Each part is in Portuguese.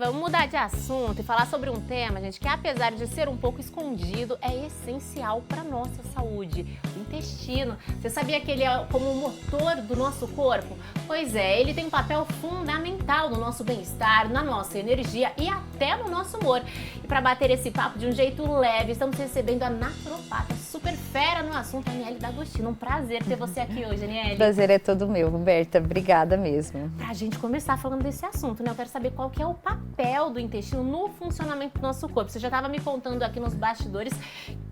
vamos mudar de assunto e falar sobre um tema, gente, que apesar de ser um pouco escondido, é essencial para nossa saúde, o intestino. Você sabia que ele é como o motor do nosso corpo? Pois é, ele tem um papel fundamental no nosso bem-estar, na nossa energia e até no nosso humor. E para bater esse papo de um jeito leve, estamos recebendo a naturopata super fera no assunto, Aniele D'Agostino. Um prazer ter você aqui hoje, Aniele. O prazer é todo meu, Roberta. Obrigada mesmo. Pra gente começar falando desse assunto, né? Eu quero saber qual que é o papel do intestino no funcionamento do nosso corpo. Você já estava me contando aqui nos bastidores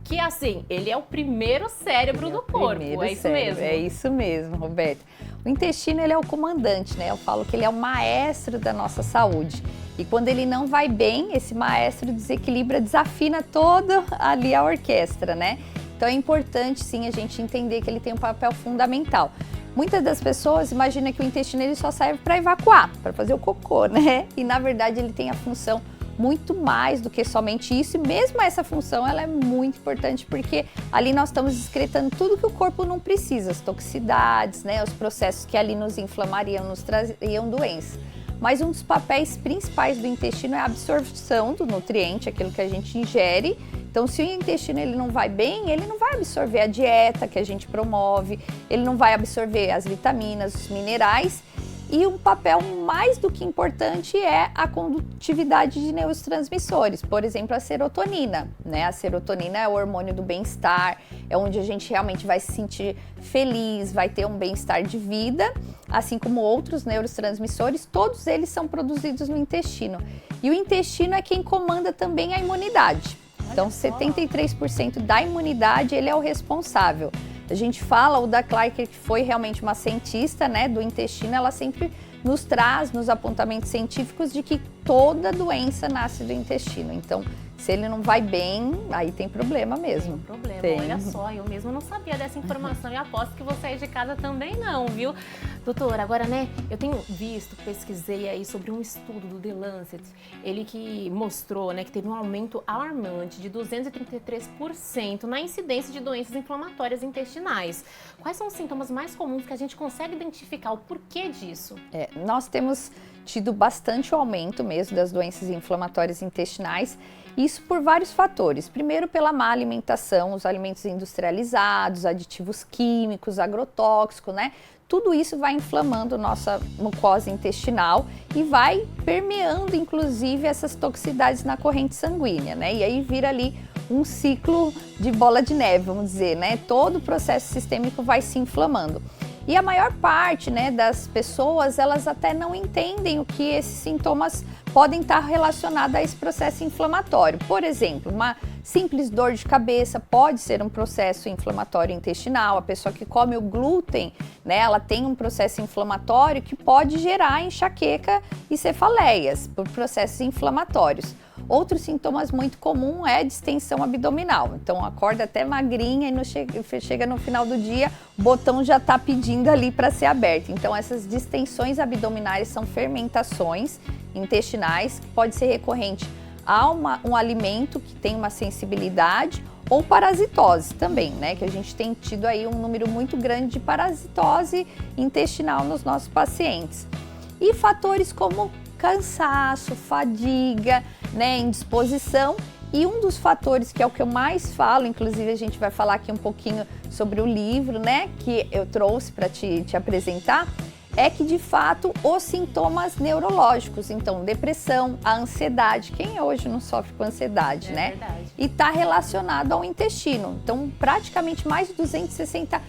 que, assim, ele é o primeiro cérebro do corpo. É isso mesmo? É isso mesmo, Roberta. O intestino, ele é o comandante, né? Eu falo que ele é o maestro da nossa saúde. E quando ele não vai bem, esse maestro desequilibra, desafina toda ali a orquestra, né? Então é importante, sim, a gente entender que ele tem um papel fundamental. Muitas das pessoas imaginam que o intestino ele só serve para evacuar, para fazer o cocô, né? E na verdade ele tem a função muito mais do que somente isso, e mesmo essa função ela é muito importante porque ali nós estamos excretando tudo que o corpo não precisa, as toxicidades, né, os processos que ali nos inflamariam, nos trariam doenças. Mas um dos papéis principais do intestino é a absorção do nutriente, aquilo que a gente ingere. Então, se o intestino ele não vai bem, ele não vai absorver a dieta que a gente promove, ele não vai absorver as vitaminas, os minerais. E um papel mais do que importante é a condutividade de neurotransmissores, por exemplo, a serotonina, né? A serotonina é o hormônio do bem-estar, é onde a gente realmente vai se sentir feliz, vai ter um bem-estar de vida, assim como outros neurotransmissores, todos eles são produzidos no intestino. E o intestino é quem comanda também a imunidade. Então, 73% da imunidade, ele é o responsável. A gente fala, o da Clark, que foi realmente uma cientista, né, do intestino, ela sempre nos traz nos apontamentos científicos de que toda doença nasce do intestino. Então, se ele não vai bem, aí tem problema mesmo. Tem problema, tem. Olha só, eu mesmo não sabia dessa informação e aposto que você aí de casa também não, viu? Doutora, agora, né, eu tenho visto, pesquisei aí sobre um estudo do The Lancet, ele que mostrou, né, que teve um aumento alarmante de 233% na incidência de doenças inflamatórias intestinais. Quais são os sintomas mais comuns que a gente consegue identificar? O porquê disso? Nós temos tido bastante aumento mesmo das doenças inflamatórias intestinais, isso por vários fatores. Primeiro, pela má alimentação, os alimentos industrializados, aditivos químicos, agrotóxicos, né? Tudo isso vai inflamando nossa mucosa intestinal e vai permeando, inclusive, essas toxicidades na corrente sanguínea, né? E aí vira ali um ciclo de bola de neve, vamos dizer, né? Todo o processo sistêmico vai se inflamando. E a maior parte, né, das pessoas, elas até não entendem o que esses sintomas podem estar relacionados a esse processo inflamatório. Por exemplo, uma simples dor de cabeça pode ser um processo inflamatório intestinal. A pessoa que come o glúten, né, ela tem um processo inflamatório que pode gerar enxaqueca e cefaleias por processos inflamatórios. Outros sintomas muito comuns é distensão abdominal. Então, acorda até magrinha e chega no final do dia, o botão já está pedindo ali para ser aberto. Então, essas distensões abdominais são fermentações intestinais, que pode ser recorrente a um alimento que tem uma sensibilidade ou parasitose também, né? Que a gente tem tido aí um número muito grande de parasitose intestinal nos nossos pacientes. E fatores como cansaço, fadiga, né, indisposição. E um dos fatores que é o que eu mais falo, inclusive a gente vai falar aqui um pouquinho sobre o livro, né, que eu trouxe para te apresentar, é que de fato os sintomas neurológicos, então depressão, a ansiedade, quem hoje não sofre com ansiedade, né? Verdade. E está relacionado ao intestino. Então praticamente mais de 260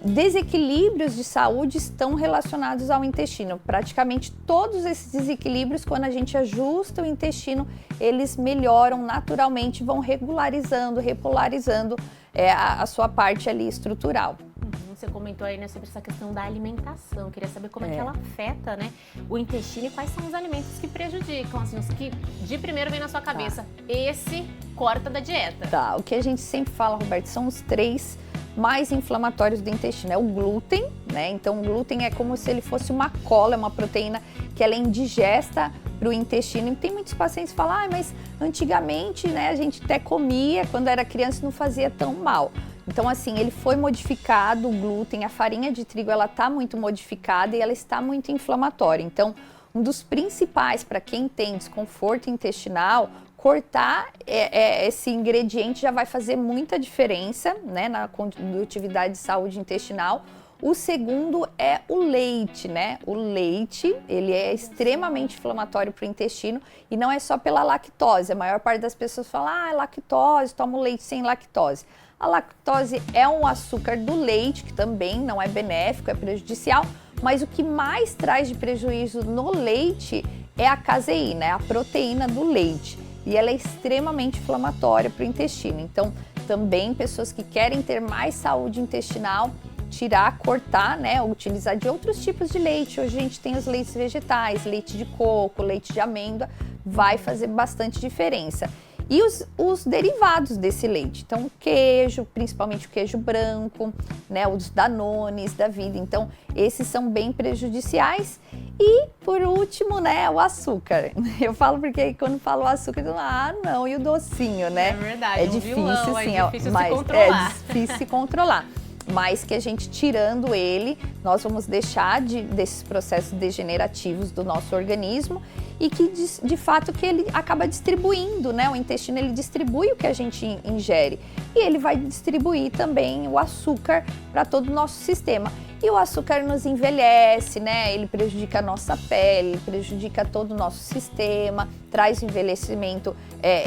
desequilíbrios de saúde estão relacionados ao intestino. Praticamente todos esses desequilíbrios, quando a gente ajusta o intestino, eles melhoram naturalmente, vão regularizando, repolarizando a sua parte ali estrutural. Você comentou aí, né, sobre essa questão da alimentação. Queria saber como é que ela afeta, né, o intestino e quais são os alimentos que prejudicam, assim, os que de primeiro vem na sua cabeça. Esse corta da dieta. Tá, o que a gente sempre fala, Roberto, são os 3 mais inflamatórios do intestino. É o glúten, né? Então o glúten é como se ele fosse uma cola, uma proteína que ela é indigesta para o intestino. E tem muitos pacientes que falam, mas antigamente, né, a gente até comia, quando era criança não fazia tão mal. Então, assim, ele foi modificado, o glúten, a farinha de trigo, ela está muito modificada e ela está muito inflamatória. Então, um dos principais para quem tem desconforto intestinal, cortar esse ingrediente já vai fazer muita diferença, né, na condutividade de saúde intestinal. O segundo é o leite, né? O leite, ele é extremamente inflamatório para o intestino e não é só pela lactose. A maior parte das pessoas fala, é lactose, toma leite sem lactose. A lactose é um açúcar do leite, que também não é benéfico, é prejudicial, mas o que mais traz de prejuízo no leite é a caseína, é a proteína do leite. E ela é extremamente inflamatória para o intestino. Então, também pessoas que querem ter mais saúde intestinal, tirar, cortar, né, utilizar de outros tipos de leite. Hoje a gente tem os leites vegetais, leite de coco, leite de amêndoa, vai fazer bastante diferença. E os derivados desse leite, então queijo, principalmente o queijo branco, né, os danones da vida, então esses são bem prejudiciais. E por último, né, o açúcar. Eu falo porque quando falo açúcar, eu falo, não, e o docinho, né? É verdade, é difícil, vilão, sim, é difícil mas se controlar. É difícil se controlar. Mas que a gente tirando ele, nós vamos deixar desses processos degenerativos do nosso organismo e que de fato que ele acaba distribuindo, né? O intestino ele distribui o que a gente ingere e ele vai distribuir também o açúcar para todo o nosso sistema. E o açúcar nos envelhece, né? Ele prejudica a nossa pele, ele prejudica todo o nosso sistema, traz envelhecimento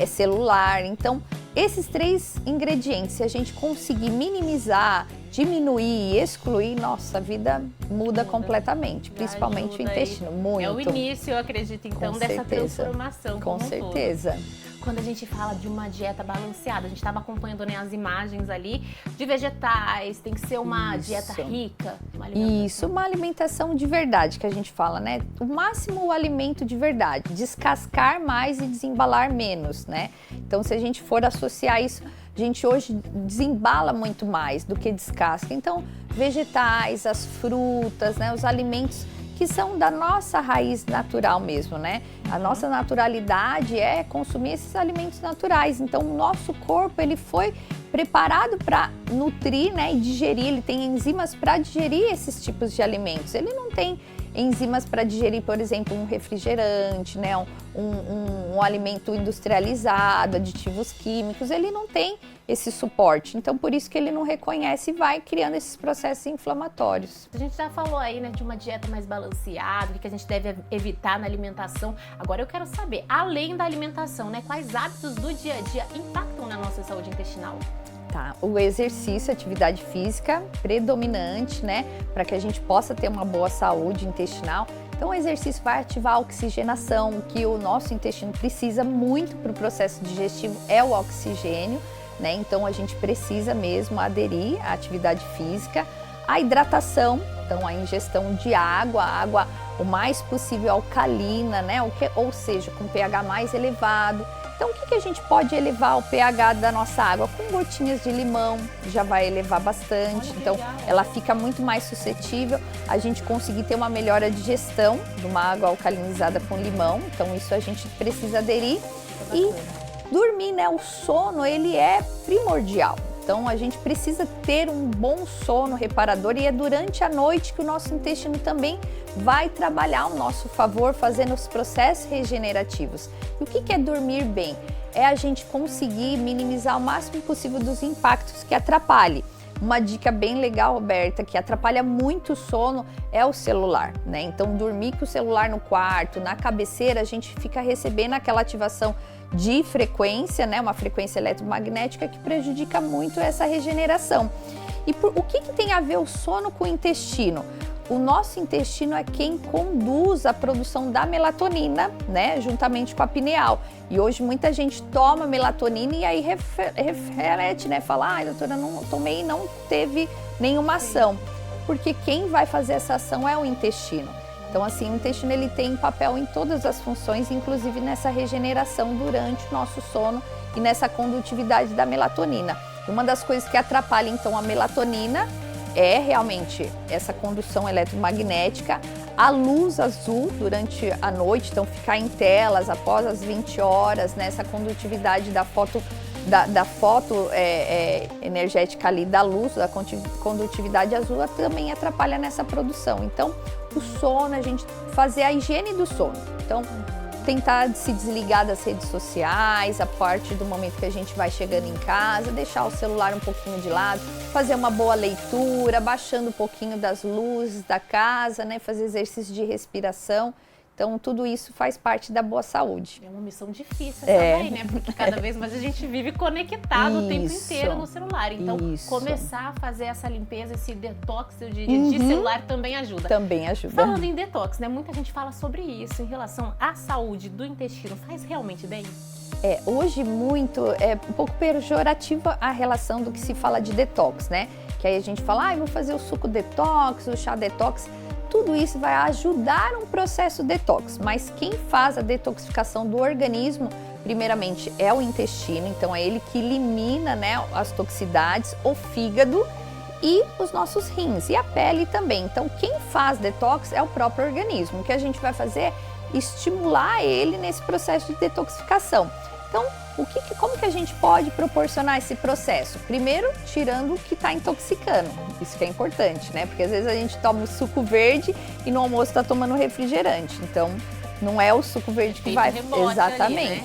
celular. Então, esses 3 ingredientes, se a gente conseguir minimizar, diminuir e excluir, nossa, a vida muda completamente, principalmente o intestino, muito. É o início, eu acredito, então, dessa transformação com certeza. Quando a gente fala de uma dieta balanceada, a gente estava acompanhando, né, as imagens ali de vegetais, tem que ser uma dieta rica, uma alimentação. Uma alimentação de verdade que a gente fala, né? O máximo o alimento de verdade, descascar mais e desembalar menos, né? Então, se a gente for associar isso, a gente hoje desembala muito mais do que descasca. Então, vegetais, as frutas, né, os alimentos que são da nossa raiz natural mesmo, né? A nossa naturalidade é consumir esses alimentos naturais. Então, o nosso corpo, ele foi preparado para nutrir, né, e digerir. Ele tem enzimas para digerir esses tipos de alimentos. Ele não tem enzimas para digerir, por exemplo, um refrigerante, né, um alimento industrializado, aditivos químicos. Ele não tem esse suporte. Então, por isso que ele não reconhece e vai criando esses processos inflamatórios. A gente já falou aí, né, de uma dieta mais balanceada, o que a gente deve evitar na alimentação. Agora eu quero saber, além da alimentação, né, quais hábitos do dia a dia impactam na nossa saúde intestinal? Tá, o exercício, atividade física predominante, né, para que a gente possa ter uma boa saúde intestinal. Então, o exercício vai ativar a oxigenação, o que o nosso intestino precisa muito para o processo digestivo é o oxigênio, né? Então, a gente precisa mesmo aderir à atividade física, a hidratação, então a ingestão de água o mais possível alcalina, né? Ou seja, com pH mais elevado. Então, o que a gente pode elevar o pH da nossa água? Com gotinhas de limão, já vai elevar bastante. Então, ela fica muito mais suscetível a gente conseguir ter uma melhor digestão de uma água alcalinizada com limão. Então, isso a gente precisa aderir. E dormir, né? O sono, ele é primordial. Então, a gente precisa ter um bom sono reparador e é durante a noite que o nosso intestino também vai trabalhar ao nosso favor, fazendo os processos regenerativos. E o que é dormir bem? É a gente conseguir minimizar o máximo possível dos impactos que atrapalhem. Uma dica bem legal, Roberta, que atrapalha muito o sono é o celular, né? Então, dormir com o celular no quarto, na cabeceira, a gente fica recebendo aquela ativação de frequência, né? Uma frequência eletromagnética que prejudica muito essa regeneração. E o que tem a ver o sono com o intestino? O nosso intestino é quem conduz a produção da melatonina, né, juntamente com a pineal. E hoje muita gente toma melatonina e aí refere, né, fala, doutora, não tomei e não teve nenhuma ação. Porque quem vai fazer essa ação é o intestino. Então, assim, o intestino ele tem papel em todas as funções, inclusive nessa regeneração durante o nosso sono e nessa condutividade da melatonina. Uma das coisas que atrapalha, então, a melatonina é realmente essa condução eletromagnética, a luz azul durante a noite, então ficar em telas após as 20 horas, né, essa condutividade da da foto energética ali, da luz, da condutividade azul, também atrapalha nessa produção. Então, o sono, a gente fazer a higiene do sono. Então, tentar se desligar das redes sociais, a partir do momento que a gente vai chegando em casa, deixar o celular um pouquinho de lado, fazer uma boa leitura, baixando um pouquinho das luzes da casa, né? Fazer exercício de respiração. Então, tudo isso faz parte da boa saúde. É uma missão difícil também, né? Porque cada vez mais a gente vive conectado o tempo inteiro no celular. Então, começar a fazer essa limpeza, esse detox, eu diria, de celular também ajuda. Também ajuda. Falando em detox, né? Muita gente fala sobre isso em relação à saúde do intestino. Faz realmente bem? Hoje é um pouco pejorativa a relação do que se fala de detox, né? Que aí a gente fala, vou fazer o suco detox, o chá detox. Tudo isso vai ajudar um processo detox, mas quem faz a detoxificação do organismo, primeiramente, é o intestino, então é ele que elimina, né, as toxicidades, o fígado e os nossos rins e a pele também. Então, quem faz detox é o próprio organismo. O que a gente vai fazer é estimular ele nesse processo de detoxificação. Então, como que a gente pode proporcionar esse processo? Primeiro, tirando o que está intoxicando. Isso que é importante, né? Porque às vezes a gente toma o suco verde e no almoço está tomando refrigerante. Então, não é o suco verde que vai... Exatamente. Ali, né?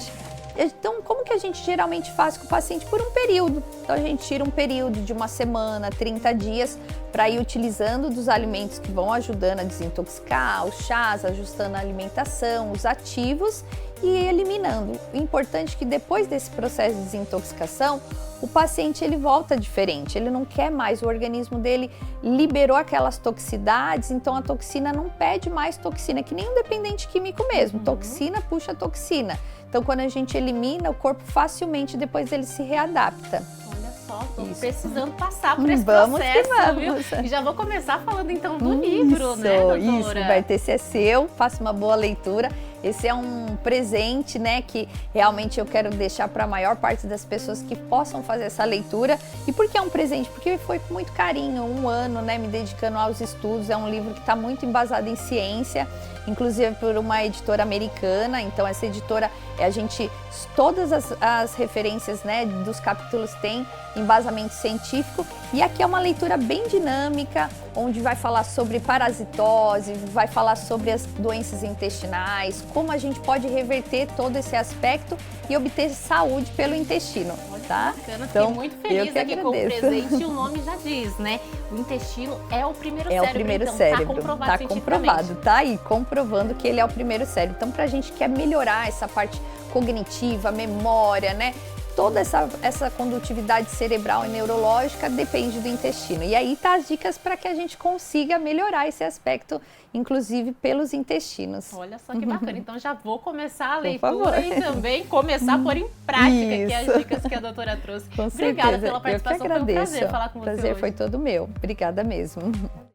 Então, como que a gente geralmente faz com o paciente? Por um período. Então, a gente tira um período de uma semana, 30 dias, para ir utilizando dos alimentos que vão ajudando a desintoxicar, os chás, ajustando a alimentação, os ativos e eliminando. O importante é que depois desse processo de desintoxicação, o paciente ele volta diferente, ele não quer mais, o organismo dele liberou aquelas toxicidades, então a toxina não pede mais toxina, que nem um dependente químico mesmo, toxina puxa toxina. Então quando a gente elimina, o corpo facilmente depois ele se readapta. Olha só, tô precisando passar por esse processo, viu? E já vou começar falando então do livro, né, doutora? Isso, vai ter ser seu, faça uma boa leitura. Esse é um presente, né, que realmente eu quero deixar para a maior parte das pessoas que possam fazer essa leitura. E por que é um presente? Porque foi com muito carinho, um ano, né, me dedicando aos estudos. É um livro que está muito embasado em ciência, inclusive por uma editora americana. Então essa editora, todas as referências, né, dos capítulos têm embasamento científico. E aqui é uma leitura bem dinâmica, onde vai falar sobre parasitose, vai falar sobre as doenças intestinais, como a gente pode reverter todo esse aspecto e obter saúde pelo intestino. Tá? Bacana, então, fiquei muito feliz aqui com o presente e o nome já diz, né? O intestino é o primeiro cérebro. É o primeiro então, cérebro, tá comprovado, tá aí comprovando que ele é o primeiro cérebro. Então, pra gente que quer melhorar essa parte cognitiva, memória, né? Toda essa condutividade cerebral e neurológica depende do intestino. E aí tá as dicas para que a gente consiga melhorar esse aspecto, inclusive pelos intestinos. Olha só que bacana. Então já vou começar a leitura e também começar a pôr em prática aqui as dicas que a doutora trouxe. Com Obrigada certeza. pela participação. Eu que agradeço. Foi um prazer falar com você Prazer hoje. foi todo meu. Obrigada mesmo.